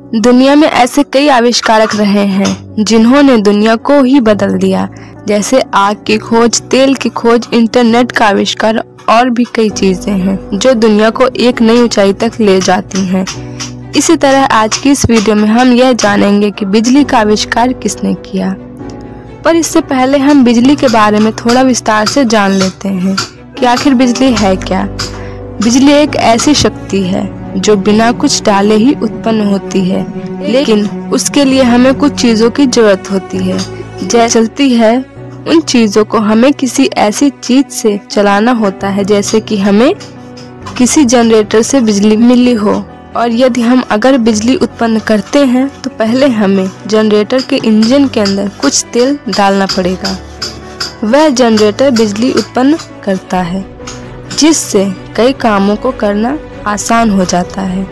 दुनिया में ऐसे कई आविष्कारक रहे हैं जिन्होंने दुनिया को ही बदल दिया, जैसे आग की खोज, तेल की खोज, इंटरनेट का आविष्कार और भी कई चीजें हैं जो दुनिया को एक नई ऊंचाई तक ले जाती हैं। इसी तरह आज की इस वीडियो में हम यह जानेंगे कि बिजली का आविष्कार किसने किया। पर इससे पहले हम बिजली के बारे में थोड़ा विस्तार से जान लेते हैं कि आखिर बिजली है क्या। बिजली एक ऐसी शक्ति है जो बिना कुछ डाले ही उत्पन्न होती है, लेकिन उसके लिए हमें कुछ चीजों की जरूरत होती है। जैसे चलती है, उन चीजों को हमें किसी ऐसी चीज से चलाना होता है, जैसे कि हमें किसी जनरेटर से बिजली मिली हो। और यदि हम अगर बिजली उत्पन्न करते हैं तो पहले हमें जनरेटर के इंजन के अंदर कुछ तेल डालना पड़ेगा। वह जनरेटर बिजली उत्पन्न करता है, जिससे कई कामों को करना आसान हो जाता है।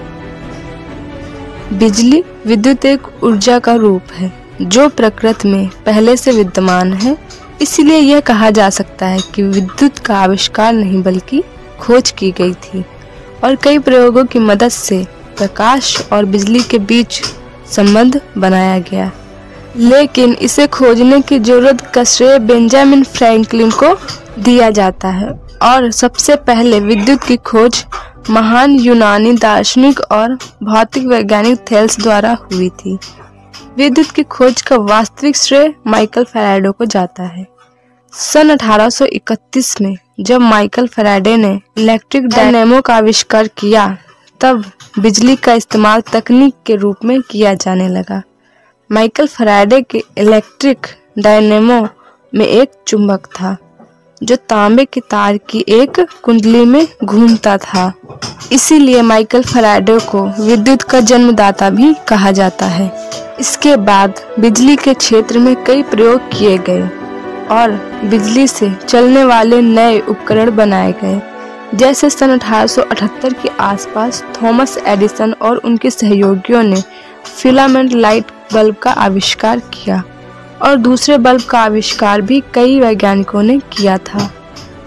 बिजली विद्युत एक ऊर्जा का रूप है जो प्रकृति में पहले से विद्यमान है। इसलिए यह कहा जा सकता है कि विद्युत का आविष्कार नहीं बल्कि खोज की गई थी, और कई प्रयोगों की मदद से प्रकाश और बिजली के बीच संबंध बनाया गया। लेकिन इसे खोजने की जरूरत का श्रेय बेंजामिन फ्रैंकलिन को दिया जाता है, और सबसे पहले विद्युत की खोज महान यूनानी दार्शनिक और भौतिक वैज्ञानिक थेल्स द्वारा हुई थी। विद्युत की खोज का वास्तविक श्रेय माइकल फैराडे को जाता है। सन 1831 में जब माइकल फैराडे ने इलेक्ट्रिक डायनेमो का आविष्कार किया, तब बिजली का इस्तेमाल तकनीक के रूप में किया जाने लगा। माइकल फैराडे के इलेक्ट्रिक डायनेमो में एक चुंबक था जो तांबे के तार की एक कुंडली में घूमता था। इसीलिए माइकल फैराडे को विद्युत का जन्मदाता भी कहा जाता है। इसके बाद बिजली के क्षेत्र में कई प्रयोग किए गए और बिजली से चलने वाले नए उपकरण बनाए गए। जैसे सन 1878 के आसपास थॉमस एडिसन और उनके सहयोगियों ने फिलामेंट लाइट बल्ब का आविष्कार किया, और दूसरे बल्ब का आविष्कार भी कई वैज्ञानिकों ने किया था।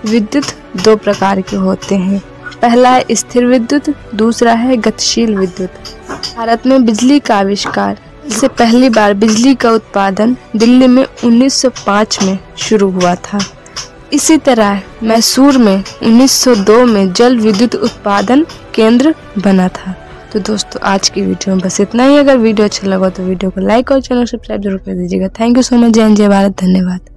विद्युत दो प्रकार के होते हैं, पहला है स्थिर विद्युत, दूसरा है गतिशील विद्युत। भारत में बिजली का आविष्कार से पहली बार बिजली का उत्पादन दिल्ली में 1905 में शुरू हुआ था। इसी तरह मैसूर में 1902 में जल विद्युत उत्पादन केंद्र बना था। तो दोस्तों आज की वीडियो में बस इतना ही। अगर वीडियो अच्छा लगा तो वीडियो को लाइक और चैनल सब्सक्राइब जरूर कर दीजिएगा। Thank you so much. जय हिंद, जय भारत, धन्यवाद।